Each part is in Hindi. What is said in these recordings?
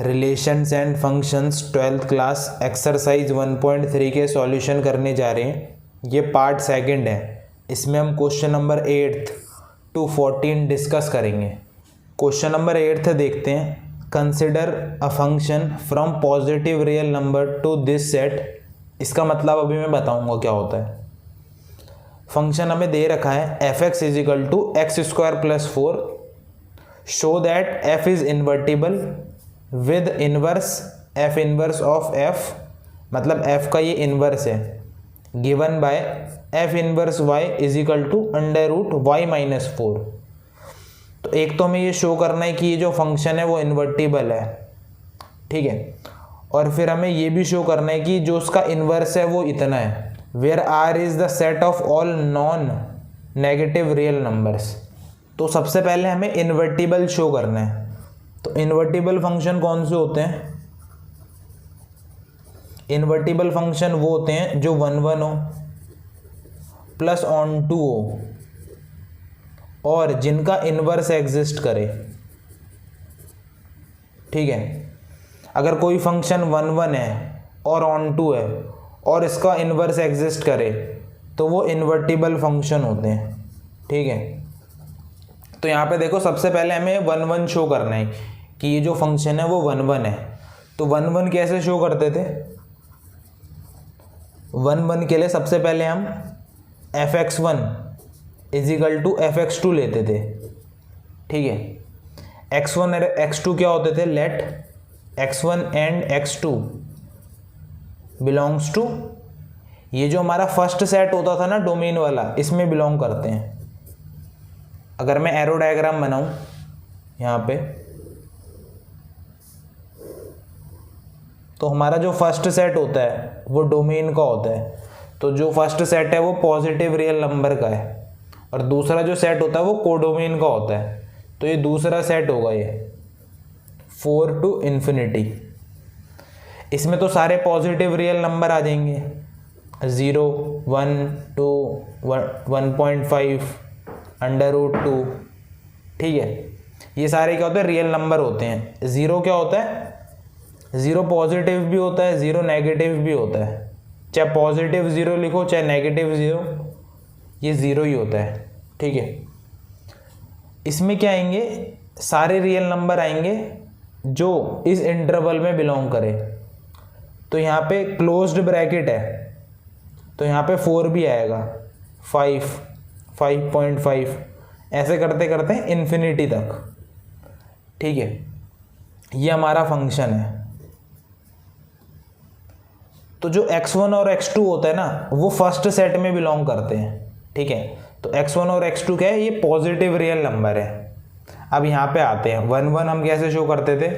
Relations and functions 12th class exercise 1.3 के सॉल्यूशन करने जा रहे हैं। ये पार्ट सेकंड है। इसमें हम क्वेश्चन नंबर 8 to 14 डिस्कस करेंगे। क्वेश्चन नंबर 8 देखते हैं। Consider a function from positive real number to this set. इसका मतलब अभी मैं बताऊंगा क्या होता है। फंक्शन हमें दे रखा है f(x) = x² + 4। Show that f is invertible with inverse f inverse of f, मतलब f का ये इनवर्स है, given by f inverse y = √y-4। तो एक तो हमें ये शो करना है कि ये जो फंक्शन है वो इन्वर्टिबल है, ठीक है। और फिर हमें ये भी शो करना है कि जो उसका इनवर्स है वो इतना है, where r is the set of all non negative real numbers. तो सबसे पहले हमें इन्वर्टिबल शो करना है। तो इन्वर्टिबल फंक्शन कौन से होते हैं? इन्वर्टिबल फंक्शन वो होते हैं जो 1 1 हो प्लस ऑन टू हो और जिनका इनवर्स एग्जिस्ट करे, ठीक है। अगर कोई फंक्शन 1 1 है और ऑन टू है और इसका इनवर्स एग्जिस्ट करे तो वो इन्वर्टिबल फंक्शन होते हैं, ठीक है। तो यहाँ पे देखो, सबसे पहले हमें 1 1 शो करना है कि ये जो फंक्शन है वो 1 1 है। तो 1 1 कैसे शो करते थे? 1 1 के लिए सबसे पहले हम f(x1) = f(x2) लेते थे, ठीक है। x1 और x2 क्या होते थे? Late x1 and x2 belongs to, ये जो हमारा फर्स्ट सेट होता था ना डोमेन वाला, इसमें बिलोंग करते हैं। अगर मैं एरो डायग्राम बनाऊं यहाँ पे, तो हमारा जो फर्स्ट सेट होता है वो डोमेन का होता है। तो जो फर्स्ट सेट है वो पॉजिटिव रियल नंबर का है और दूसरा जो सेट होता है वो कोडोमेन का होता है। तो ये दूसरा सेट होगा, ये 4 to ∞। इसमें तो सारे पॉजिटिव रियल नंबर आ जाएंगे, 0 1 2 1.5 √2, ठीक है। ये सारे क्या होते हैं? रियल नंबर होते हैं। 0 क्या होता है? 0 पॉजिटिव भी होता है, 0 नेगेटिव भी होता है। चाहे पॉजिटिव 0 लिखो चाहे नेगेटिव 0, ये 0 ही होता है, ठीक है। इसमें क्या आएंगे? सारे रियल नंबर आएंगे जो इस इंटरवल में बिलोंग करे। तो यहाँ पे क्लोज्ड ब्रैकेट है, तो यहाँ पे 4 भी आएगा, 5 5.5, ऐसे करते करते इन्फिनिटी तक, ठीक है। ये हमारा फंक्शन है। तो जो x1 और x2 होता है ना, वो फर्स्ट सेट में बिलोंग करते हैं, ठीक है। तो x1 और x2 क्या है? ये पॉजिटिव रियल नंबर है। अब यहाँ पे आते हैं, 1 1 हम कैसे शो करते थे?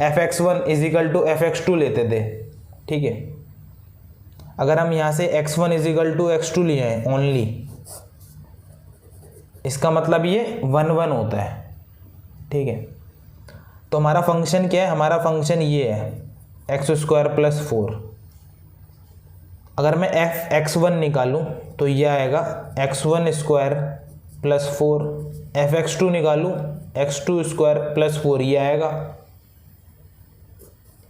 f(x1) = f(x2) लेते थे, ठीक है। अगर हम यहाँ से x1 = x2 लिए हैं ओनली, इसका मतलब ये 1 1 होता है, ठीक है। तो हमारा फंक्शन क्या है? हमारा फंक्शन ये है, x² + 4। अगर मैं f(x1) निकालूं तो ये आएगा x1² + 4। f(x2) निकालूं x2² + 4, ये आएगा।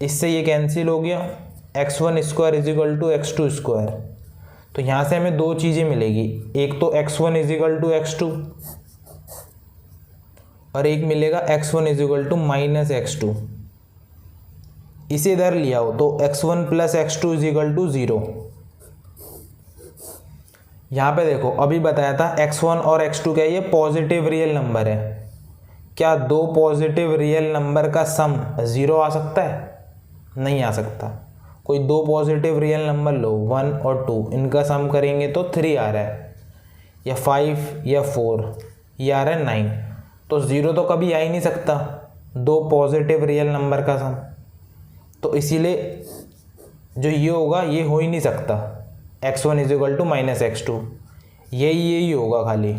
इससे ये कैंसिल हो गया, x1² = x2²। तो यहाँ से हमें दो चीज़ें मिलेगी, एक तो x1 = x2 और एक मिलेगा x1 = -x2। इसे इधर लिया हो तो x1 + x2 = 0। यहाँ पे देखो, अभी बताया था x1 और x2 क्या, ये पॉजिटिव रियल नंबर है। क्या दो पॉजिटिव रियल नंबर का सम 0 आ सकता है? नहीं आ सकता। कोई दो पॉजिटिव रियल नंबर लो, 1 और 2, इनका सम करेंगे तो 3 आ रहा है, या 5 या 4, ये आ रहा है 9। तो 0 तो कभी आ ही नहीं सकता, दो पॉजिटिव रियल नंबर का सम। तो इसीलिए जो ये होगा ये हो ही नहीं सकता, x1 = -x2, यही होगा खाली,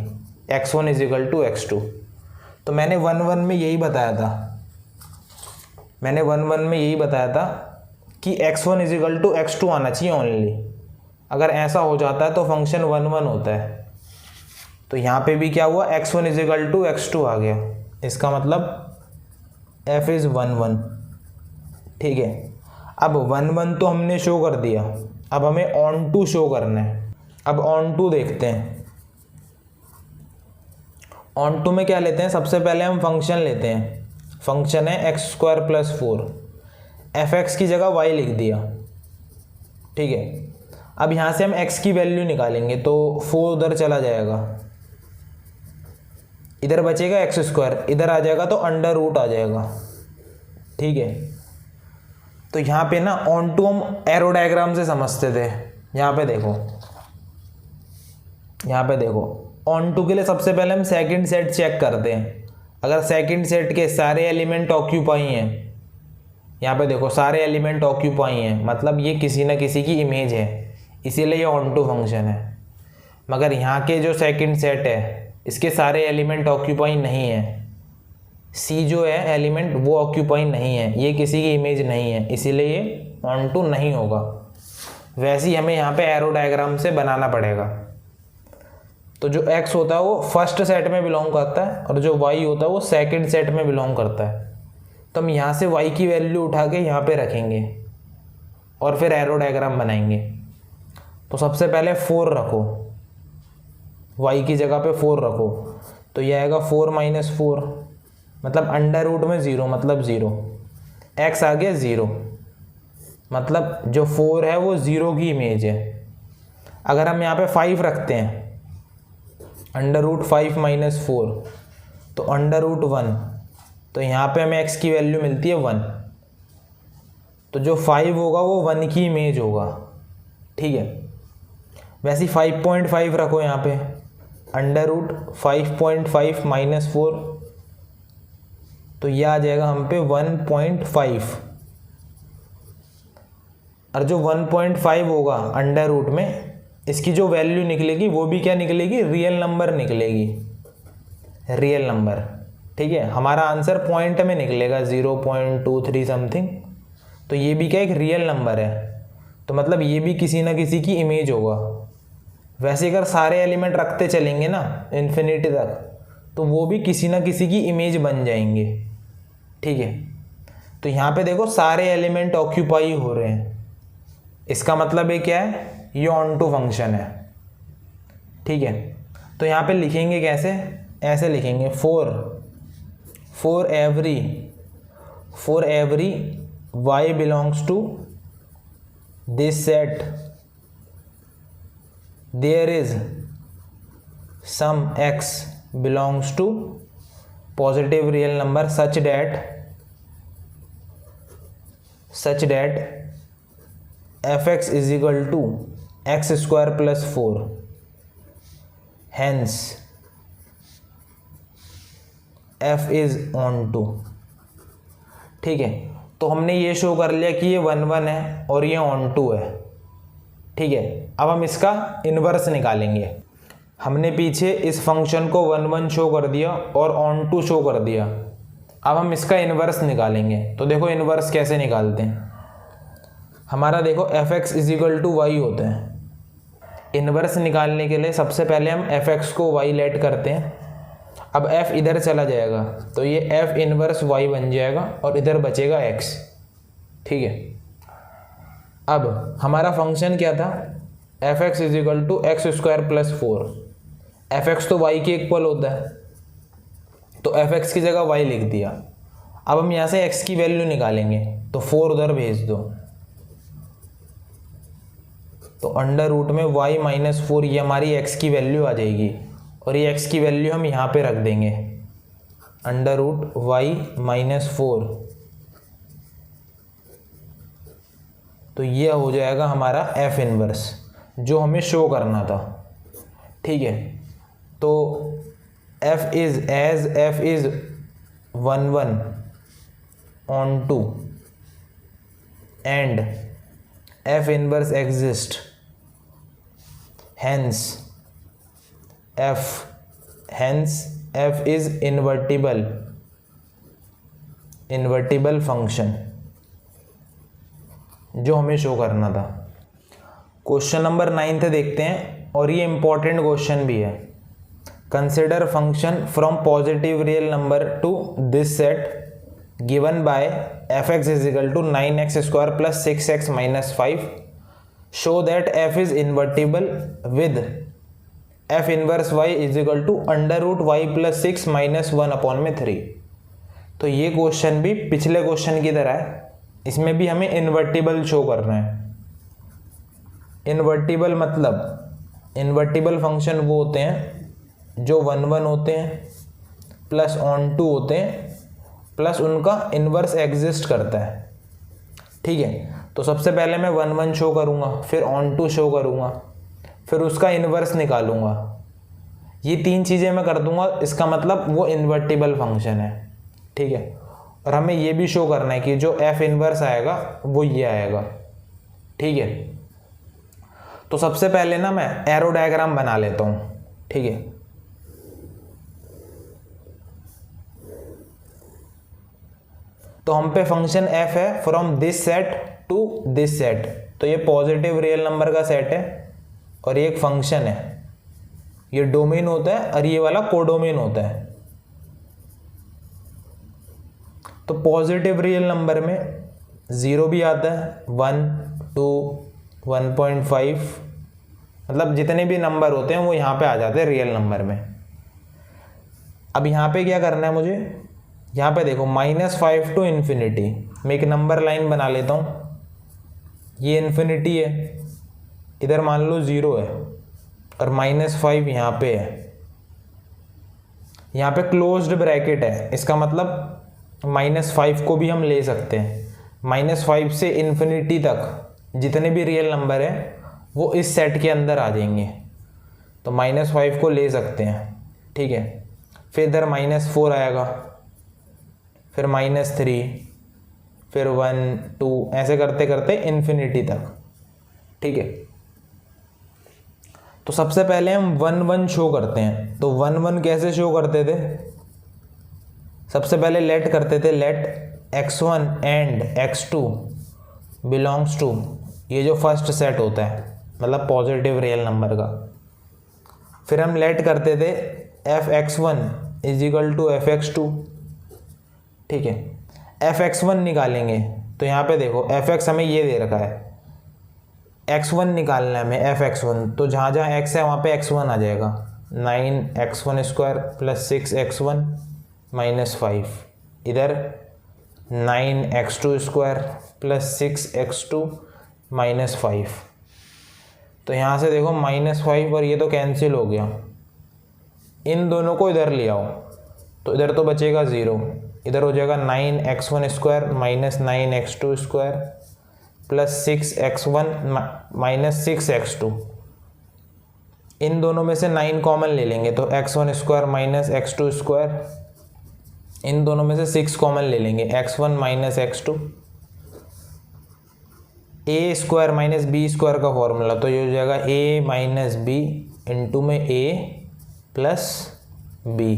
x1 = x2। तो मैंने 1 1 में यही बताया था, कि x1 = x2 आना चाहिए ओनली। अगर ऐसा हो जाता है तो फंक्शन 1 1 होता है। तो यहाँ पे भी क्या हुआ? x1 = x2 आ गया। इसका मतलब f is 1 1, ठीक है। अब 1 1 तो हमने शो कर दिया, अब हमें ऑन टू शो करना है। अब ऑन टू देखते हैं। ऑन टू में क्या लेते हैं, सबसे पहले हम फंक्शन लेते हैं। फंक्शन है x² + 4, fx की जगह y लिख दिया, ठीक है। अब यहाँ से हम x की वैल्यू निकालेंगे तो 4 उधर चला जाएगा, इधर बचेगा x², इधर आ जाएगा तो अंडर रूट आ जाएगा, ठीक है। तो यहाँ पे ना ऑन टू हम एरो डायग्राम से समझते थे। यहाँ पे देखो, यहाँ पे देखो, ऑन टू के लिए सबसे पहले हम सेकंड सेट चेक करते हैं। अगर सेकंड सेट के सारे एलिमेंट ऑक्यूपाई हैं, यहाँ पे देखो सारे एलिमेंट ऑक्यूपाई हैं, मतलब ये किसी ना किसी की इमेज है, इसीलिए ये ऑन टू फंक्शन है। मगर यहाँ के जो सेकंड सेट है इसके सारे एलिमेंट ऑक्यूपाई नहीं है, सी जो है एलिमेंट वो ऑक्यूपाई नहीं है, ये किसी की इमेज नहीं है, इसीलिए ये ऑन टू नहीं होगा। वैसे ही हमें यहाँ पे एरो डायग्राम से बनाना पड़ेगा। तो जो x होता है वो फर्स्ट सेट में बिलोंग करता है और जो y होता है वो सेकंड सेट में बिलोंग करता है। तो हम यहाँ से y की वैल्यू उठा के यहाँ पे रखेंगे और फिर एरो डायग्राम बनाएंगे। तो सबसे पहले 4 रखो, y की जगह पे 4 रखो, तो यह आएगा 4 - 4, मतलब अंडर रूट में 0 मतलब 0, x आ गया 0, मतलब जो 4 है वो 0 की इमेज है। अगर हम यहाँ पे 5 रखते हैं, अंडर रूट 5 - 4 तो अंडर रूट 1, तो यहाँ पे हमें x की वैल्यू मिलती है 1, तो जो 5 होगा वो 1 की इमेज होगा, ठीक है। वैसे ही 5.5 रखो यहाँ पे, अंडर रूट 5.5 - 4, तो यह आ जाएगा हम पे 1.5, और जो 1.5 होगा अंडर रूट में, इसकी जो वैल्यू निकलेगी वो भी क्या निकलेगी, रियल नंबर निकलेगी, रियल नंबर, ठीक है। हमारा आंसर पॉइंट में निकलेगा 0.23 समथिंग, तो ये भी क्या एक रियल नंबर है, तो मतलब ये भी किसी ना किसी की इमेज होगा। वैसे अगर सारे एलिमेंट रखते चलेंगे ना इन्फिनिटी तक, तो वो भी किसी ना किसी की इमेज बन जाएंगे, ठीक है। तो यहाँ पे देखो सारे एलिमेंट ऑक्यूपाई हो रहे हैं, इसका मतलब ये क्या है, ये ऑन टू फंक्शन है, ठीक है। तो यहाँ पे लिखेंगे कैसे, ऐसे लिखेंगे, for every y belongs to this set there is some x belongs to positive real number such that fx is equal to x² + 4, hence f is on to, ठीक है। तो हमने ये शो कर लिया कि ये 1 1 है और ये ऑन टू है, ठीक है। अब हम इसका इन्वर्स निकालेंगे। हमने पीछे इस फंक्शन को 1 1 शो कर दिया और ऑन टू शो कर दिया, अब हम इसका इन्वर्स निकालेंगे। तो देखो इन्वर्स कैसे निकालते हैं, हमारा देखो fx = y होता है। इन्वर्स निकालने के लिए सबसे पहले हम fx को y लेट करते हैं, अब f इधर चला जाएगा तो ये f इन्वर्स y बन जाएगा और इधर बचेगा x, ठीक है। अब हमारा फंक्शन क्या था, fx = x² + 4, fx तो y के इक्वल होता है, तो fx की जगह y लिख दिया। अब हम यहाँ से x की वैल्यू निकालेंगे, तो 4 उधर भेज दो, तो अंडर रूट में y - 4 ये हमारी x की वैल्यू आ जाएगी, और ये x की वैल्यू हम यहाँ पे रख देंगे, अंडर रूट y - 4, तो ये हो जाएगा हमारा f इन्वर्स जो हमें शो करना था, ठीक है। तो f is 1 1 on 2 and f inverse exists, hence f is invertible function जो हमें शो करना था। क्वेश्चन नंबर 9 देखते हैं, और ये इंपॉर्टेंट क्वेश्चन भी है। Consider function from positive real number to this set given by f x is equal to 9x square plus 6x minus 5, show that f is invertible with f inverse y is equal to under root y plus 6 minus 1 upon में 3। तो ये क्वेश्चन भी पिछले क्वेश्चन की तरह है, इसमें भी हमें इन्वर्टिबल शो करना है। इन्वर्टिबल मतलब इन्वर्टिबल फंक्शन वो होते हैं जो 1 1 होते हैं प्लस ऑन टू होते हैं प्लस उनका इन्वर्स एग्जिस्ट करता है। ठीक है, तो सबसे पहले मैं 1 1 शो करूँगा, फिर ऑन टू शो करूँगा, फिर उसका इन्वर्स निकालूंगा। ये 3 चीज़ें मैं कर दूंगा, इसका मतलब वो इन्वर्टिबल फंक्शन है। ठीक है, और हमें ये भी शो करना है कि जो f इनवर्स आएगा वो ये आएगा। ठीक है, तो सबसे पहले ना मैं एरो डायग्राम बना लेता हूँ। ठीक है, तो हम पे फंक्शन f है from this set to this set, तो ये पॉजिटिव रियल नंबर का सेट है और ये एक फंक्शन है, ये डोमेन होता है और ये वाला कोडोमेन होता है। तो पॉजिटिव रियल नंबर में 0 भी आता है, 1 2 1.5, मतलब जितने भी नंबर होते हैं वो यहाँ पे आ जाते हैं रियल नंबर में। अब यहाँ पे क्या करना है मुझे, यहाँ पे देखो -5 टू इन्फिनिटी, मैं एक नंबर लाइन बना लेता हूँ। ये इन्फिनिटी है, इधर मान लो 0 है और -5 यहाँ पे है, यहाँ पे क्लोज्ड ब्रैकेट है, इसका मतलब -5 को भी हम ले सकते हैं। -5 से इन्फिनिटी तक जितने भी रियल नंबर हैं वो इस सेट के अंदर आ जाएंगे, तो -5 को ले सकते हैं। ठीक है, फिर इधर -4 आएगा, फिर -3, फिर 1 2 ऐसे करते करते इन्फिनिटी तक। ठीक है, तो सबसे पहले हम 1 1 शो करते हैं। तो 1 1 कैसे शो करते थे, सबसे पहले लेट करते थे, late x1 and x2 belongs to ये जो फर्स्ट सेट होता है, मतलब पॉजिटिव रियल नंबर का। फिर हम लेट करते थे f(x1) is equal to f(x2). ठीक है, f(x1) निकालेंगे तो यहाँ पे देखो f(x) हमें ये दे रखा है, x1 निकालना है हमें f(x1), तो जहाँ जहाँ x है वहाँ पे x1 आ जाएगा। 9x1 square plus 6x1 minus 5, इधर 9x2 square plus 6x2 minus 5। तो यहाँ से देखो -5 और ये तो कैंसिल हो गया, इन दोनों को इधर ले आओ तो इधर तो बचेगा 0, इधर हो जाएगा 9x1 square minus 9x2 square plus 6x1 minus 6x2। इन दोनों में से 9 कॉमन ले लेंगे तो x1 square minus x2 square, इन दोनों में से 6 कॉमन ले लेंगे, x1 minus x2। A square minus b square का फॉर्मूला, तो ये हो जाएगा a माइनस बी इंटू में a प्लस बी,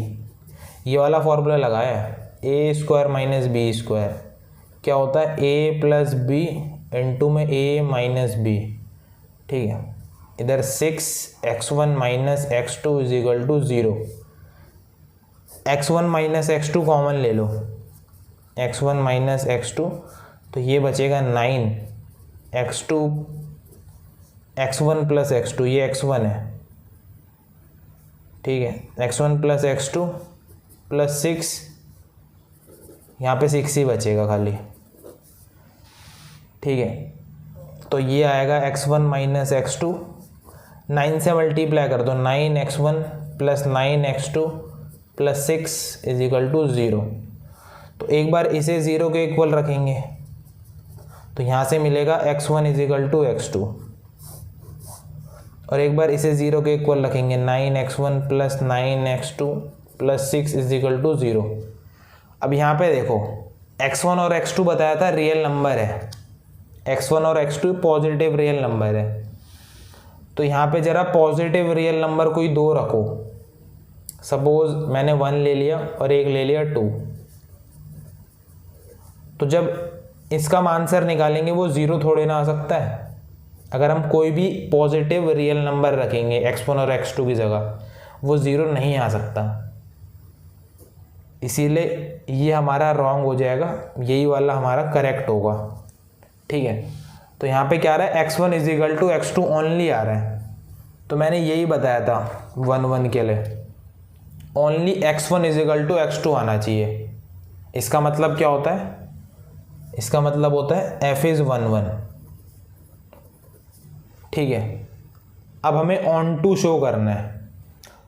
ये वाला फॉर्मूला लगाया है। A square minus b square क्या होता है, a प्लस बी इंटू में a माइनस बी। ठीक है, इधर 6x1 minus x2 is equal to 0। x1 minus x2 common ले लो, x1 माइनस x2, तो ये बचेगा 9x2 x1 प्लस x2, ये x1 है। ठीक है, x1 प्लस x2 प्लस 6, यहाँ पे 6 ही बचेगा खाली। ठीक है, तो ये आएगा x1 माइनस x2, 9 से मल्टीप्लाई कर दो, 9x1 plus 9x2 plus 6 is equal to 0। तो एक बार इसे 0 के इक्वल रखेंगे तो यहाँ से मिलेगा x1 is equal to x2, और एक बार इसे 0 के इक्वल रखेंगे 9x1 plus 9x2 plus 6 is equal to 0। अब यहाँ पे देखो x1 और x2 बताया था रियल नंबर है, x1 और x2 पॉजिटिव रियल नंबर है, तो यहाँ पे ज़रा पॉजिटिव रियल नंबर कोई 2 रखो। सपोज मैंने 1 ले लिया और एक ले लिया 2, तो जब इसका आंसर निकालेंगे वो 0 थोड़े ना आ सकता है। अगर हम कोई भी पॉजिटिव रियल नंबर रखेंगे x1 और x2 की जगह, वो 0 नहीं आ सकता। इसीलिए ये हमारा रॉन्ग हो जाएगा, यही वाला हमारा करेक्ट होगा। ठीक है, तो यहाँ पे क्या आ रहा है, x1 is equal to x2 only आ रहा है। तो मैंने यही बताया था 1 के लिए, only x1 is equal to x2 आना चाहिए। इसका मतलब क्या होता है, इसका मतलब होता है f इज़ 1 ठीक है। अब हमें ऑन टू शो करना है,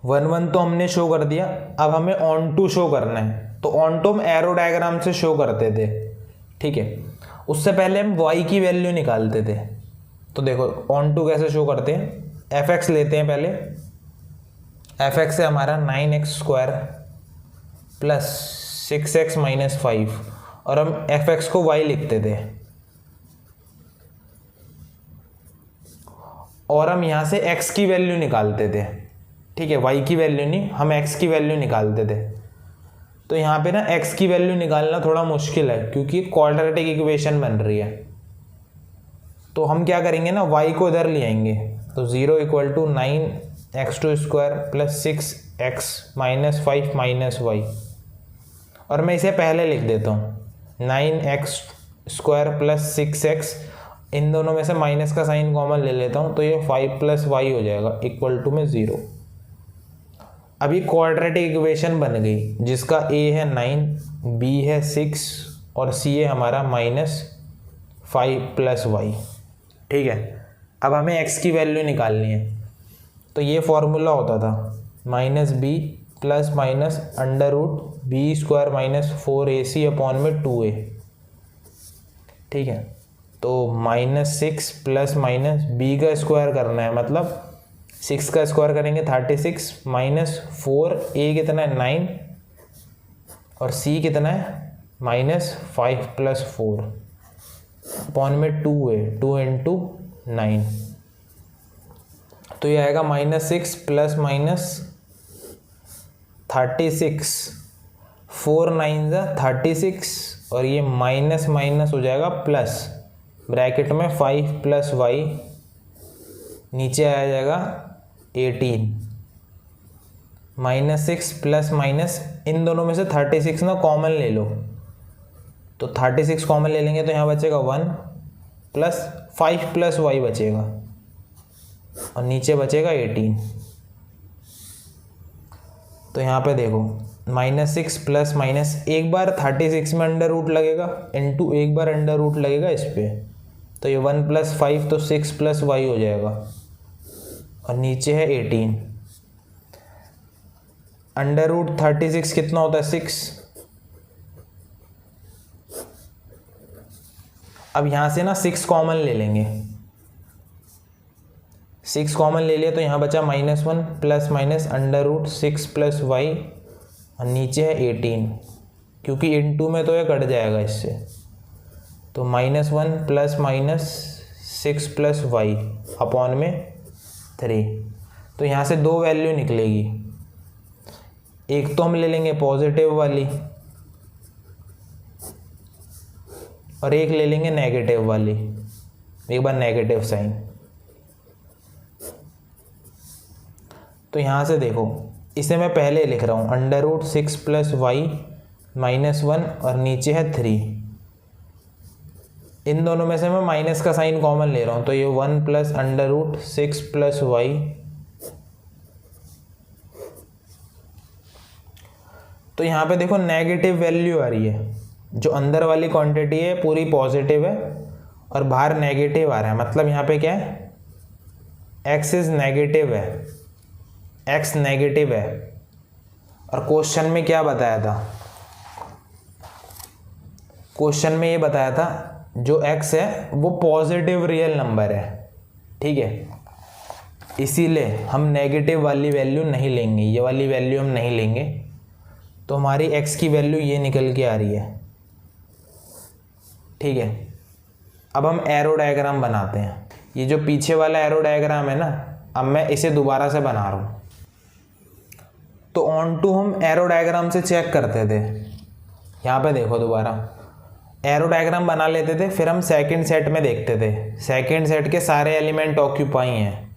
1 तो हमने शो कर दिया, अब हमें ऑन टू शो करना है। तो ऑन टू हम एरो डायग्राम से शो करते थे। ठीक है, उससे पहले हम y की वैल्यू निकालते थे। तो देखो ऑन टू कैसे शो करते हैं, fx लेते हैं पहले, fx है हमारा 9x² प्लस 6x माइनस 5, और हम fx को y लिखते थे, और हम यहाँ से x की वैल्यू निकालते थे। ठीक है, y की वैल्यू नहीं, हम x की वैल्यू निकालते थे। तो यहाँ पे ना x की वैल्यू निकालना थोड़ा मुश्किल है, क्योंकि क्वाड्रेटिक इक्वेशन बन रही है। तो हम क्या करेंगे ना, y को इधर ले आएंगे। तो 0 equal to 9x² plus 6x minus 5 minus y, और मैं इसे पहले लिख देता हूँ 9x² प्लस 6x, इन दोनों में से माइनस का साइन कॉमन ले लेता हूँ, तो ये 5 प्लस y हो जाएगा इक्वल टू में 0। अभी क्वाड्रेटिक इक्वेशन बन गई, जिसका a है 9, b है 6 और c है हमारा -5 प्लस y। ठीक है, अब हमें x की वैल्यू निकालनी है। तो ये फॉर्मूला होता था -b plus minus √b² minus 4ac upon में 2a। ठीक है, तो -6 प्लस माइनस b का स्क्वायर करना है, मतलब 6 का स्क्वायर करेंगे 36 माइनस 4a कितना है 9, और c कितना है -5 प्लस 4 अपॉन में 2a, 2 इंटू 9। तो ये आएगा -6 प्लस माइनस 36, 4 9 36, और ये माइनस माइनस हो जाएगा प्लस, ब्रैकेट में 5 प्लस y, नीचे आ जाएगा 18, -6 प्लस माइनस, इन दोनों में से 36 ना कॉमन ले लो, तो 36 कॉमन ले लेंगे तो यहाँ बचेगा 1 प्लस 5 प्लस y बचेगा, और नीचे बचेगा 18। तो यहाँ पे देखो -6 प्लस माइनस, एक बार 36 में अंडर रूट लगेगा, इंटू एक बार अंडर रूट लगेगा इस पर, तो ये 1 प्लस 5 तो 6 प्लस y हो जाएगा, और नीचे है 18। अंडर रूट 36 कितना होता है 6। अब यहाँ से ना 6 कॉमन ले लेंगे, 6 कॉमन ले लिया तो यहाँ बचा -1 plus minus under root 6 plus y, और नीचे है 18, क्योंकि इनटू में तो ये कट जाएगा इससे, तो -1 plus minus 6 plus y upon में 3। तो यहाँ से दो वैल्यू निकलेगी, एक तो हम ले लेंगे पॉजिटिव वाली, और एक ले लेंगे नेगेटिव वाली, एक बार नेगेटिव साइन। तो यहाँ से देखो, इसे मैं पहले लिख रहा हूँ अंडर रूट 6 प्लस y -1, और नीचे है 3। इन दोनों में से मैं माइनस का साइन कॉमन ले रहा हूँ, तो ये 1 plus under root 6 plus y, तो यहाँ पे देखो नेगेटिव वैल्यू आ रही है, जो अंदर वाली क्वांटिटी है पूरी पॉजिटिव है और बाहर नेगेटिव आ रहा है, मतलब यहाँ पे क्या है, x इज नेगेटिव है, x नेगेटिव है। और क्वेश्चन में क्या बताया था, क्वेश्चन में ये बताया था जो x है वो पॉजिटिव रियल नंबर है। ठीक है, इसीलिए हम नेगेटिव वाली वैल्यू नहीं लेंगे, ये वाली वैल्यू हम नहीं लेंगे, तो हमारी x की वैल्यू ये निकल के आ रही है। ठीक है, अब हम एरो डायग्राम बनाते हैं। ये जो पीछे वाला एरो डायग्राम है ना, अब मैं इसे दोबारा से बना रहा हूँ। तो ऑन टू हम एरो डायग्राम से चेक करते थे, यहाँ पे देखो दोबारा एरो डायग्राम बना लेते थे, फिर हम सेकंड सेट में देखते थे, सेकंड सेट के सारे एलिमेंट ऑक्यूपाई हैं,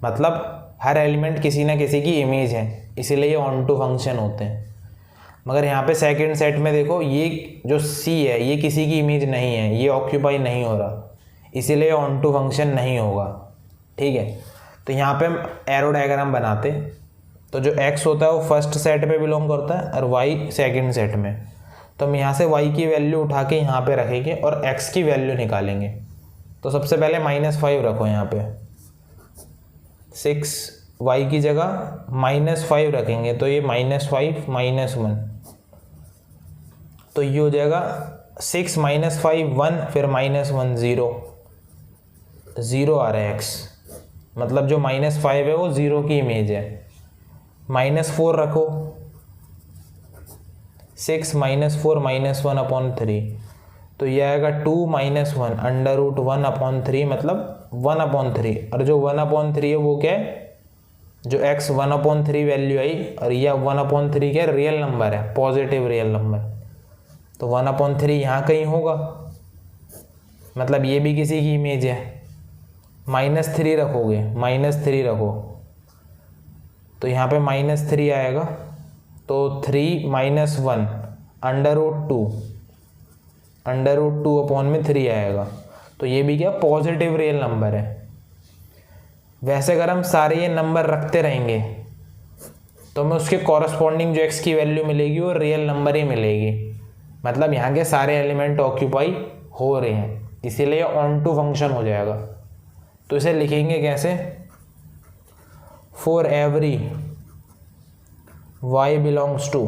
मतलब हर एलिमेंट किसी ना किसी की इमेज है, इसीलिए ये ऑन टू फंक्शन होते हैं। मगर यहाँ पे सेकंड सेट में देखो ये जो C है ये किसी की इमेज नहीं है, ये ऑक्यूपाई नहीं हो रहा, इसीलिए ऑन टू फंक्शन नहीं होगा। ठीक है, तो यहाँ पे हम एरो डायग्राम बनाते, तो जो x होता है वो फर्स्ट सेट पे बिलोंग करता है और y सेकंड सेट में। तो हम यहाँ से y की वैल्यू उठा के यहाँ पे रखेंगे और x की वैल्यू निकालेंगे। तो सबसे पहले -5 रखो यहाँ पे, 6y की जगह -5 रखेंगे, तो ये -5 -1, तो ये हो जाएगा 6 - 5 1, फिर -1 0 आ रहा है x, मतलब जो -5 है वो 0 की इमेज है। -4 रखो, 6 -4 -1/3, तो ये आएगा 2 - 1 √1/3, मतलब 1/3, और जो 1/3 है वो क्या है, जो x 1/3 वैल्यू आई, और यह 1/3 क्या रियल नंबर है, पॉजिटिव रियल नंबर, तो 1/3 यहाँ कहीं होगा, मतलब ये भी किसी की इमेज है। -3 रखोगे, -3 रखो, तो यहाँ पे -3 आएगा, तो 3 - 1 √2/3 आएगा, तो ये भी क्या पॉजिटिव रियल नंबर है। वैसे अगर हम सारे ये नंबर रखते रहेंगे तो हमें उसके कॉरस्पॉन्डिंग जो x की वैल्यू मिलेगी वो रियल नंबर ही मिलेगी, मतलब यहाँ के सारे एलिमेंट ऑक्यूपाई हो रहे हैं, इसीलिए ऑन टू फंक्शन हो जाएगा। तो इसे लिखेंगे कैसे, for every y belongs to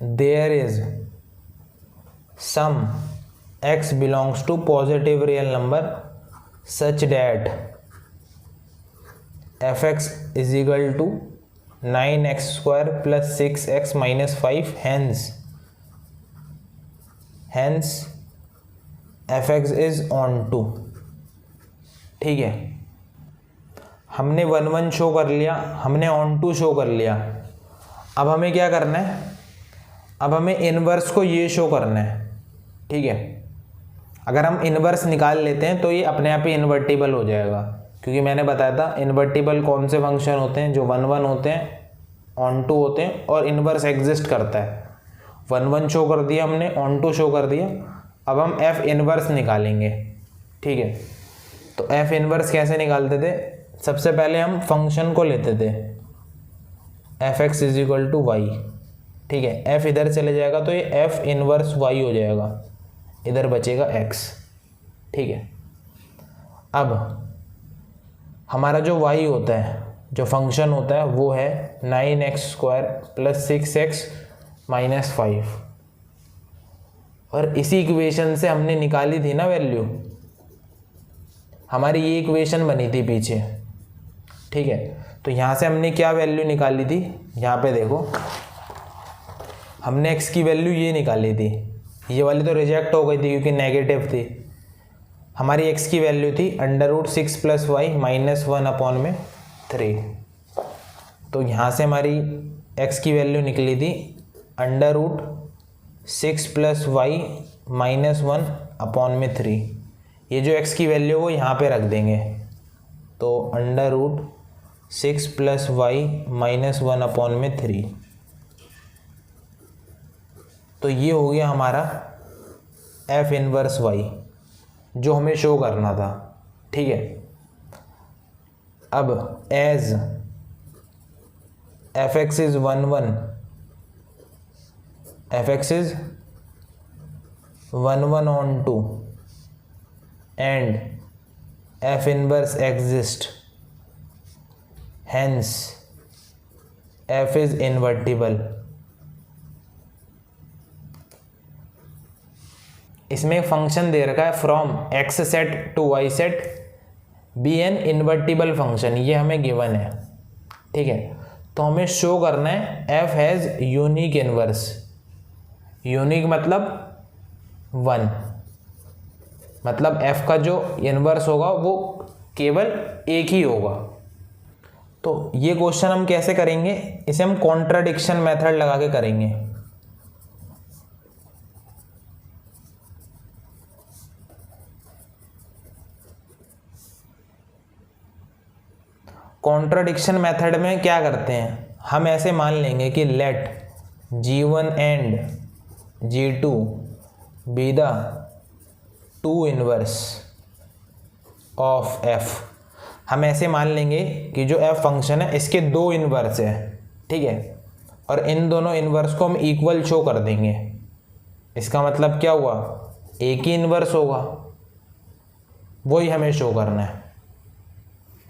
there is some x belongs to positive real number such that fx is equal to 9x² + 6x - 5, hence fx is onto. ठीक है, हमने 1 1 शो कर लिया, हमने ऑन टू शो कर लिया। अब हमें क्या करना है, अब हमें इनवर्स को ये शो करना है। ठीक है, अगर हम इनवर्स निकाल लेते हैं तो ये अपने आप ही इन्वर्टिबल हो जाएगा, क्योंकि मैंने बताया था इन्वर्टिबल कौन से फंक्शन होते हैं, जो 1 1 होते हैं, ऑन टू होते हैं और इनवर्स एग्जिस्ट करता है। 1 1 शो कर दिया हमने, ऑन टू शो कर दिया, अब हम f इनवर्स निकालेंगे। ठीक है, तो f इनवर्स कैसे निकालते थे, सबसे पहले हम फंक्शन को लेते थे fx is equal to y। ठीक है, f इधर चले जाएगा तो ये f इनवर्स y हो जाएगा, इधर बचेगा x। ठीक है, अब हमारा जो y होता है, जो फंक्शन होता है वो है 9x² + 6x - 5, और इसी इक्वेशन से हमने निकाली थी ना वैल्यू, हमारी ये इक्वेशन बनी थी पीछे। ठीक है, तो यहाँ से हमने क्या वैल्यू निकाली थी, यहाँ पे देखो हमने x की वैल्यू ये निकाली थी, ये वाली तो रिजेक्ट हो गई थी क्योंकि नेगेटिव थी। हमारी x की वैल्यू थी √6 + y - 1/3, तो यहाँ से हमारी x की वैल्यू निकली थी √6 + y - 1/3। ये जो x की वैल्यू है वो यहाँ पे रख देंगे, तो √6 + y - 1/3, तो ये हो गया हमारा f इनवर्स y जो हमें शो करना था। ठीक है, अब as fx is 1 1, fx is 1 1 onto and f inverse exist, hence f is invertible. इसमें एक फंक्शन दे रखा है from x set to y set be an invertible function, ये हमें गिवन है। ठीक है, तो हमें शो करना है f has unique inverse. Unique मतलब 1, मतलब f का जो इनवर्स होगा वो केवल एक ही होगा। तो ये क्वेश्चन हम कैसे करेंगे, इसे हम कॉन्ट्राडिक्शन मेथड लगा के करेंगे। कॉन्ट्राडिक्शन मेथड में क्या करते हैं, हम ऐसे मान लेंगे कि let G1 and G2 be the two inverse of f। हम ऐसे मान लेंगे कि जो f फंक्शन है इसके दो इनवर्स है, ठीक है, और इन दोनों इनवर्स को हम इक्वल शो कर देंगे। इसका मतलब क्या हुआ, एक ही इनवर्स होगा, वही हमें शो करना है।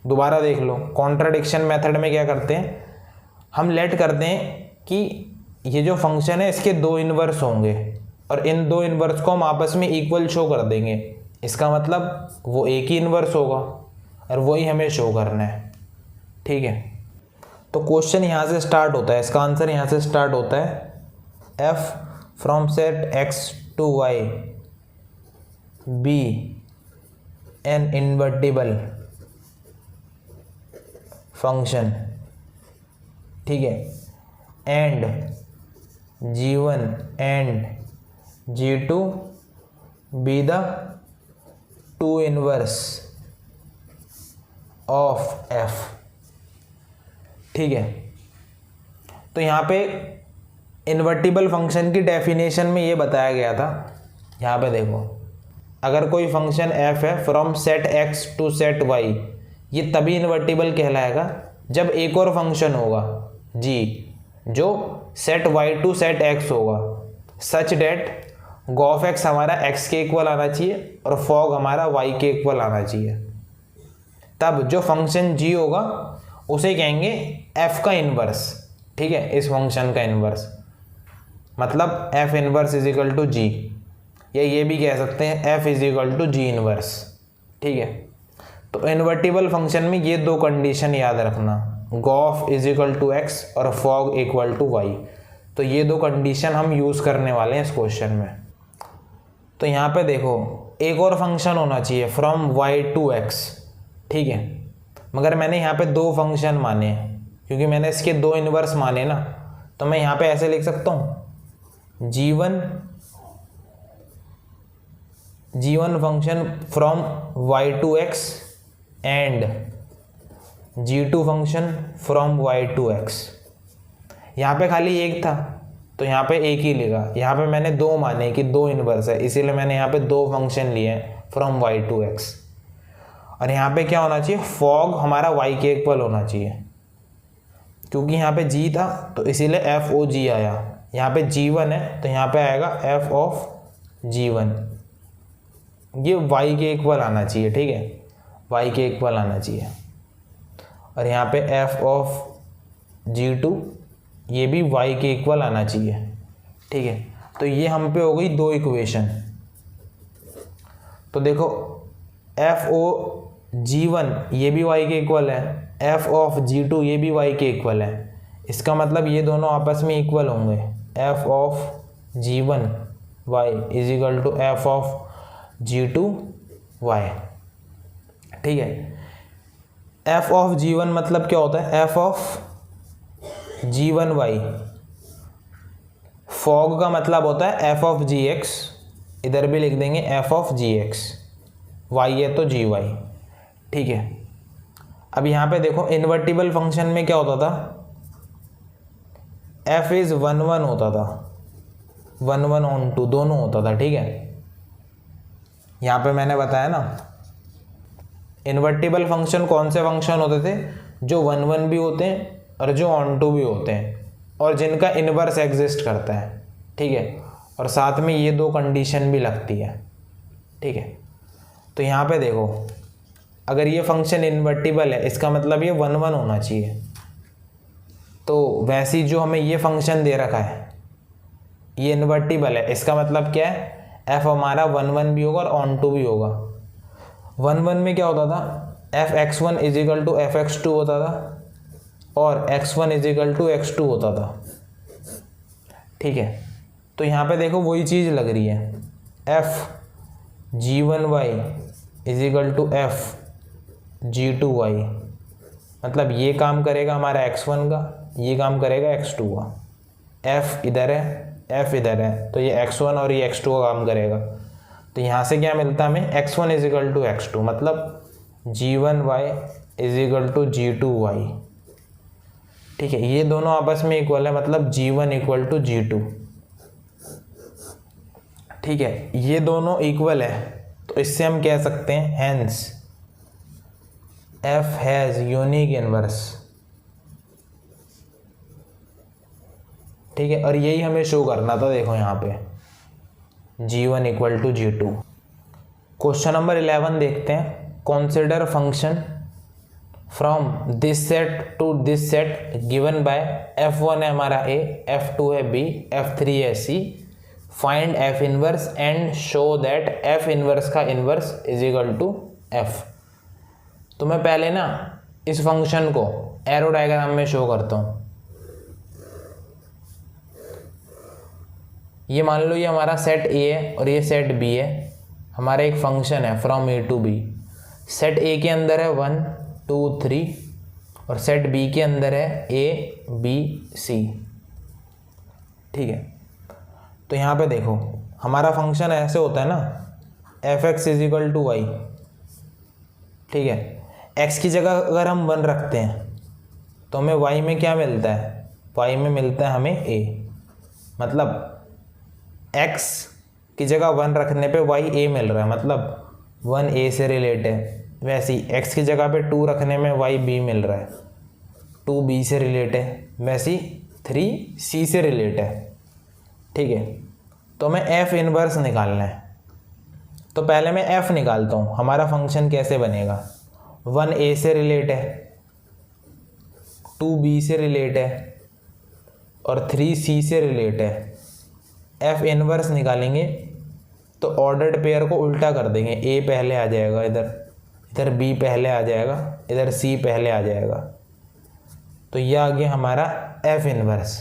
दोबारा देख लो, कॉन्ट्राडिक्शन मेथड में क्या करते हैं, हम लेट करते हैं कि ये जो फंक्शन है इसके दो इनवर्स होंगे और इन दो इनवर्स को हम आपस में इक्वल शो कर देंगे। इसका मतलब वो एक ही इनवर्स होगा और वही हमें शो करना है, ठीक है। तो क्वेश्चन यहाँ से स्टार्ट होता है, इसका आंसर यहाँ से स्टार्ट होता है f from set x to y be an invertible function, ठीक है, and G1 and G2 be the two inverse of f, ठीक है। तो यहाँ पे इन्वर्टिबल फंक्शन की डेफिनेशन में ये बताया गया था, यहाँ पे देखो, अगर कोई फंक्शन f है from set x to set y, ये तभी इन्वर्टिबल कहलाएगा जब एक और फंक्शन होगा g जो set y to set x होगा, सच डेट गॉफ x हमारा x के इक्वल आना चाहिए और फॉग हमारा y के इक्वल आना चाहिए। तब जो फंक्शन g होगा उसे कहेंगे f का इन्वर्स, ठीक है, इस फंक्शन का इन्वर्स, मतलब f inverse is equal to g, या ये भी कह सकते हैं f is equal to g inverse, ठीक है। तो इन्वर्टिबल फंक्शन में ये दो कंडीशन याद रखना, gof is equal to x और फॉग इक्वल टू y। तो ये दो कंडीशन हम यूज़ करने वाले हैं इस क्वेश्चन में। तो यहाँ पे देखो, एक और फंक्शन होना चाहिए फ्रॉम y टू x, ठीक है, मगर मैंने यहाँ पे दो फंक्शन माने, क्योंकि मैंने इसके दो इनवर्स माने ना, तो मैं यहाँ पे ऐसे लिख सकता हूँ G1 function from y to x and G2 function from y to x। यहाँ पे खाली एक था तो यहाँ पे एक ही लिखा, यहाँ पे मैंने दो माने कि दो इनवर्स है, इसीलिए मैंने यहाँ पे दो फंक्शन लिए हैं फ्रॉम y टू x। और यहाँ पे क्या होना चाहिए, फॉग हमारा y के इक्वल होना चाहिए, क्योंकि यहाँ पे g था तो इसीलिए f o g आया। यहाँ पे G1 है तो यहाँ पे आएगा f ऑफ G1, ये y के इक्वल आना चाहिए, ठीक है, y के इक्वल आना चाहिए। और यहाँ पे f ऑफ G2 ये भी y के इक्वल आना चाहिए, ठीक है। तो ये हम पे हो गई दो इक्वेशन। तो देखो f o G1 ये भी y के इक्वल है, f ऑफ G2 ये भी y के इक्वल है, इसका मतलब ये दोनों आपस में इक्वल होंगे। f of G1 y is equal to f of G2 y, ठीक है। f ऑफ G1 मतलब क्या होता है, f of G1 y, fog का मतलब होता है f ऑफ gx, इधर भी लिख देंगे f ऑफ gx, y है तो gy, ठीक है। अब यहाँ पे देखो इन्वर्टिबल फंक्शन में क्या होता था, f इज 1 1 होता था, 1 1 ऑन 2 दोनों होता था, ठीक है। यहाँ पे मैंने बताया ना, इन्वर्टिबल फंक्शन कौन से फंक्शन होते थे, जो 1 1 भी होते हैं और जो ऑन 2 भी होते हैं और जिनका इन्वर्स एग्जिस्ट करता है, ठीक है, और साथ में ये दो कंडीशन भी लगती है, ठीक है। तो यहाँ पे देखो, अगर ये फंक्शन इन्वर्टिबल है इसका मतलब ये 1 1 होना चाहिए। तो वैसे जो हमें ये फंक्शन दे रखा है ये इन्वर्टिबल है, इसका मतलब क्या है, f हमारा 1 1 भी होगा और ऑन 2 भी होगा। 1 1 में क्या होता था, f x1 is equal to f x2 होता था और x1 is equal to x2 होता था, ठीक है। तो यहाँ पे देखो वही चीज़ लग रही है, f G1y is equal to f G2y, मतलब ये काम करेगा हमारा x1 का, ये काम करेगा x2 का, f इधर है f इधर है, तो ये x1 और ये x2 का काम करेगा। तो यहाँ से क्या मिलता है हमें, x1 is equal to x2, मतलब G1y is equal to G2y, ठीक है, ये दोनों आपस में इक्वल है, मतलब G1 इक्वल टू G2। ठीक है, ये दोनों इक्वल है, तो इससे हम कह सकते हैं hence F has unique inverse. ठीक है, और यही हमें शो करना था, देखो यहाँ पे G1 equal to G2। Question number 11 देखते हैं। Consider function from this set to this set given by F1 है हमारा A, F2 है B, F3 है C। Find F inverse and show that F inverse का inverse is equal to F। तो मैं पहले ना इस फंक्शन को एरो डायग्राम में शो करता हूँ। ये मान लो ये हमारा सेट A है और ये सेट B है। हमारा एक फंक्शन है from A to B। Set A के अंदर है 1 2 3 और सेट B के अंदर है A B C। ठीक है, तो यहाँ पे देखो हमारा फंक्शन ऐसे होता है ना, f(x) is equal to Y. ठीक है, x की जगह अगर हम 1 रखते हैं तो हमें y में क्या मिलता है, y में मिलता है हमें a। मतलब x की जगह 1 रखने पे y a मिल रहा है, मतलब 1 a से रिलेट है। वैसे ही x की जगह पे 2 रखने में y b मिल रहा है, 2 b से रिलेट है। वैसे ही 3 c से रिलेट है। ठीक है, तो हमें f इनवर्स निकालना है। तो पहले मैं f निकालता हूँ। हमारा फंक्शन कैसे बनेगा, 1 a से रिलेट है, 2 b से रिलेट है और 3 c से रिलेट है। f इनवर्स निकालेंगे तो ऑर्डर्ड पेयर को उल्टा कर देंगे, a पहले आ जाएगा, इधर b पहले आ जाएगा, इधर c पहले आ जाएगा। तो यह आ गया हमारा f इनवर्स।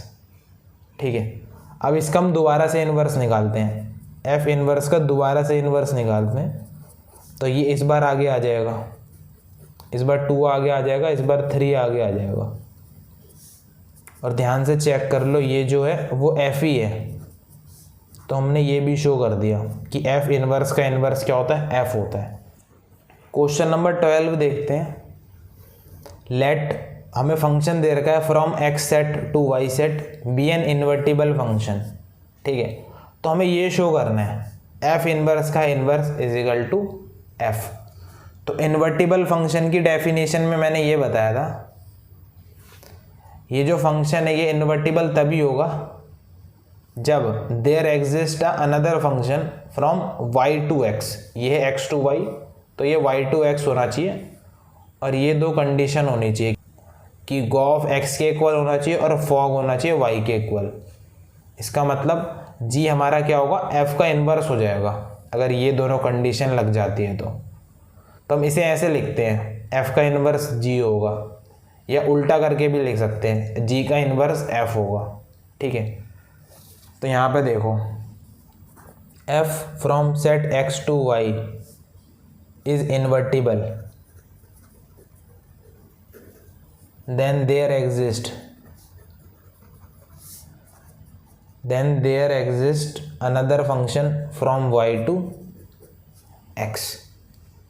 ठीक है, अब इसका हम दोबारा से इनवर्स निकालते हैं। f इनवर्स का दोबारा से इनवर्स निकालते हैं तो ये इस बार आगे आ जाएगा, इस बार 2 आगे आ जाएगा, इस बार 3 आगे आ जाएगा। और ध्यान से चेक कर लो, ये जो है वो f ही है। तो हमने ये भी शो कर दिया कि f इनवर्स का इनवर्स क्या होता है, f होता है। क्वेश्चन नंबर 12 देखते हैं। लेट हमें फंक्शन दे रखा है from x set to y set be an invertible function. ठीक है, तो हमें ये शो करना है f इनवर्स का inverse is equal to f। तो इन्वर्टिबल फंक्शन की डेफिनेशन में मैंने ये बताया था, ये जो फंक्शन है ये इन्वर्टिबल तभी होगा जब there exist another function from y to x। ये है x टू y, तो ये y टू x होना चाहिए और ये दो कंडीशन होनी चाहिए कि गो ऑफ x के इक्वल होना चाहिए और फॉग होना चाहिए y के इक्वल। इसका मतलब g हमारा क्या होगा, f का इन्वर्स हो जाएगा अगर ये दोनों कंडीशन लग जाती है। तो हम इसे ऐसे लिखते हैं, f का इन्वर्स g होगा, या उल्टा करके भी लिख सकते हैं, g का इन्वर्स f होगा। ठीक है, तो यहाँ पे देखो f from set x to y is invertible, then there exists another function from y to x।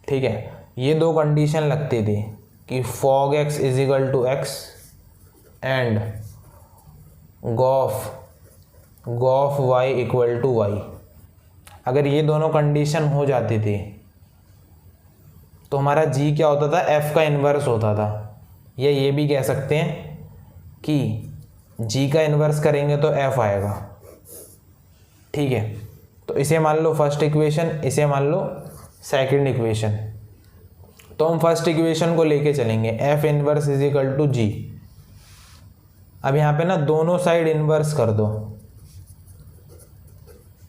ठीक है, ये दो कंडीशन लगती थी कि fog x is equal to x and gof y equal to y। अगर ये दोनों कंडीशन हो जाती थी तो हमारा g क्या होता था, f का इन्वर्स होता था। या ये भी कह सकते हैं कि g का इन्वर्स करेंगे तो f आएगा। ठीक है, तो इसे मान लो फर्स्ट इक्वेशन, इसे मान लो सेकंड इक्वेशन। तो हम फर्स्ट इक्वेशन को लेके चलेंगे, f inverse is equal to g। अब यहाँ पे ना दोनों साइड इन्वर्स कर दो।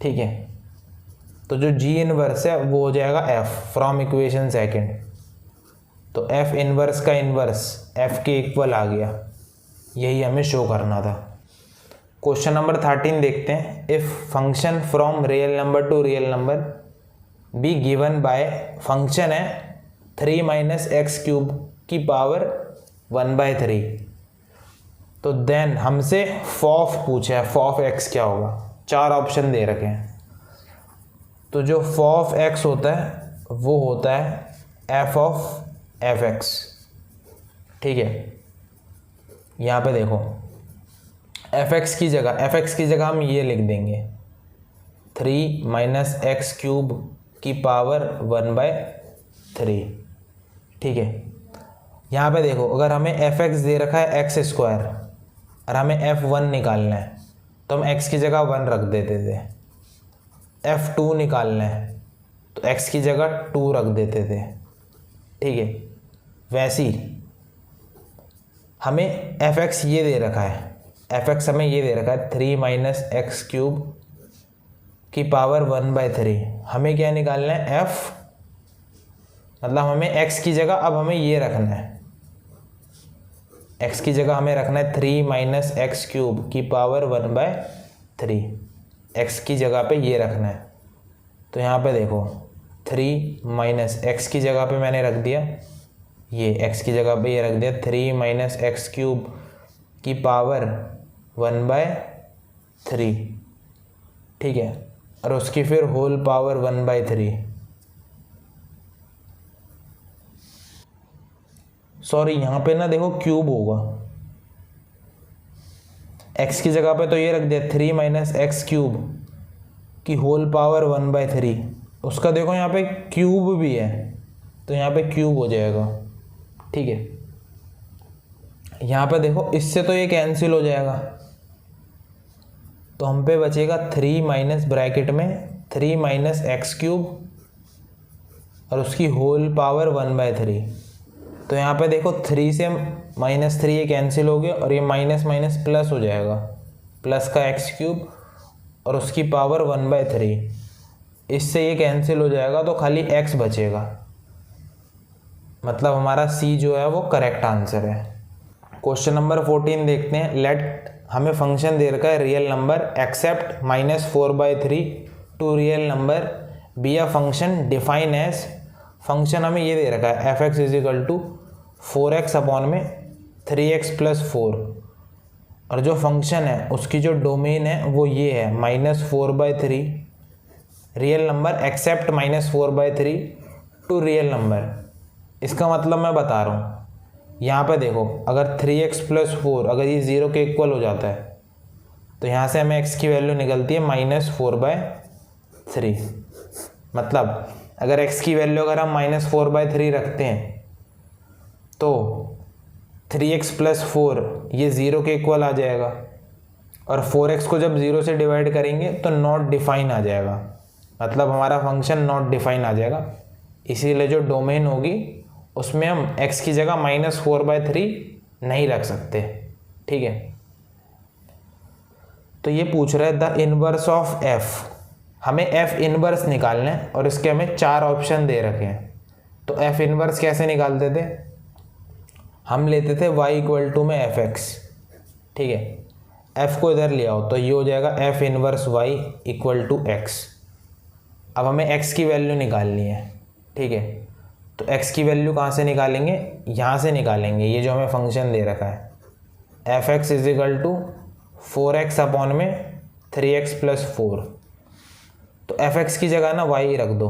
ठीक है, तो जो g इन्वर्स है वो हो जाएगा f फ्रॉम इक्वेशन सेकंड। तो f इन्वर्स का इन्वर्स f के इक्वल आ गया, यही हमें शो करना था। क्वेश्चन नंबर 13 देखते हैं। If function from real number to real number be given by, function है 3 माइनस एक्स क्यूब की पावर 1/3। तो देन हमसे फॉफ पूछा है, फॉफ एक्स क्या होगा। 4 ऑप्शन दे रखे हैं। तो जो फॉफ एक्स होता है वो होता है f ऑफ एफ एक्स। ठीक है, यहाँ पे देखो एफ एक्स की जगह हम ये लिख देंगे 3 माइनस एक्स क्यूब की पावर 1/3। ठीक है, यहाँ पे देखो अगर हमें एफ एक्स दे रखा है एक्स स्क्वायर और हमें F1 निकालना है तो हम x की जगह 1 रख देते थे। F2 निकालना है तो x की जगह 2 रख देते थे। ठीक है, वैसे ही हमें fx ये दे रखा है, fx हमें ये दे रखा है 3 माइनस एक्स क्यूब की पावर 1/3। हमें क्या निकालना है f, मतलब हमें x की जगह अब हमें ये रखना है, x की जगह हमें रखना है 3 माइनस एक्स क्यूब की पावर 1/3। x की जगह पे ये रखना है। तो यहाँ पे देखो 3 माइनस एक्स की जगह पे मैंने रख दिया, ये x की जगह पे ये रख दिया 3 माइनस एक्स क्यूब की पावर 1/3। ठीक है, और उसकी फिर होल पावर 1/3। सॉरी, यहाँ पे ना देखो क्यूब होगा, x की जगह पे तो ये रख दिया 3 माइनस एक्स क्यूब की होल पावर 1/3। उसका देखो यहाँ पे क्यूब भी है तो यहाँ पे क्यूब हो जाएगा। ठीक है, यहाँ पे देखो इससे तो ये कैंसिल हो जाएगा तो हम पे बचेगा 3 माइनस ब्रैकेट में 3 माइनस एक्स क्यूब और उसकी होल पावर 1/3। तो यहाँ पे देखो 3 से -3 ये कैंसिल हो गया और ये माइनस माइनस प्लस हो जाएगा, प्लस का एक्स क्यूब और उसकी पावर 1/3। इससे ये कैंसिल हो जाएगा तो खाली x बचेगा, मतलब हमारा C जो है वो करेक्ट आंसर है। क्वेश्चन नंबर 14 देखते हैं। लेट, हमें फंक्शन दे रखा है real number except -4/3 to real number be a function define as, function हमें ये दे रखा है f(x) = 4x अपॉन में 3x + 4 और जो फंक्शन है उसकी जो डोमेन है वो ये है -4/3 real number except -4/3 to real number. इसका मतलब मैं बता रहा हूँ, यहाँ पे देखो अगर 3x + 4 अगर ये 0 के इक्वल हो जाता है तो यहाँ से हमें x की वैल्यू निकलती है -4/3। मतलब अगर x की वैल्यू अगर हम -4/3 रखते हैं तो 3x + 4 ये 0 के इक्वल आ जाएगा और 4x को जब 0 से डिवाइड करेंगे तो नॉट डिफाइन आ जाएगा, मतलब हमारा फंक्शन नॉट डिफाइन आ जाएगा। इसीलिए जो डोमेन होगी उसमें हम x की जगह -4/3 नहीं रख सकते। ठीक है, तो ये पूछ रहा है द इनवर्स ऑफ f, हमें f इनवर्स निकालना है और इसके हमें 4 ऑप्शन दे रखे हैं। तो f इनवर्स कैसे निकालते थे, हम लेते थे y = में fx। ठीक है, f को इधर ले आओ तो ये हो जाएगा f इनवर्स y = x। अब हमें x की वैल्यू निकालनी है। ठीक है, तो x की वैल्यू कहाँ से निकालेंगे, यहाँ से निकालेंगे, ये जो हमें फंक्शन दे रखा है f(x) = 4x अपॉन में 3x + 4। तो f(x) की जगह ना y रख दो,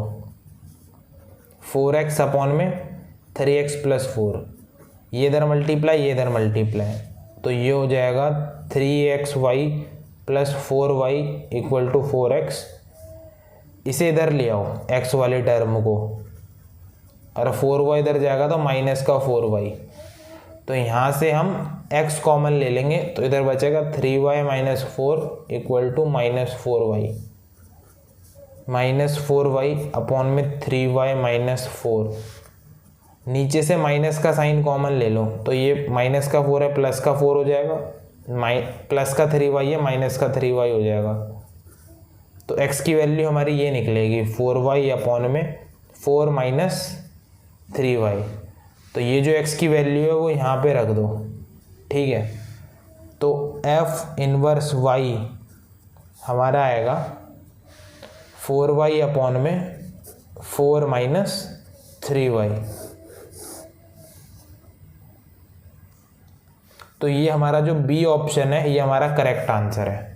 4x अपॉन में 3x + 4, ये इधर मल्टीप्लाई ये इधर मल्टीप्लाई, तो ये हो जाएगा 3xy + 4y = 4x। इसे इधर ले आओ x वाले टर्म को और 4y इधर जाएगा तो -4y। तो यहाँ से हम x कॉमन ले लेंगे तो इधर बचेगा 3y - 4 = -4y, -4y अपॉन में 3y - 4। नीचे से माइनस का साइन कॉमन ले लो तो ये -4 है प्लस का 4 हो जाएगा, प्लस का 3y है माइनस का 3y हो जाएगा। तो x की वैल्यू हमारी ये निकलेगी 4y अपॉन में 4 - 3y। तो ये जो x की वैल्यू है वो यहाँ पे रख दो। ठीक है, तो f इनवर्स y हमारा आएगा 4y अपॉन में 4 - 3y। तो ये हमारा जो बी ऑप्शन है ये हमारा करेक्ट आंसर है।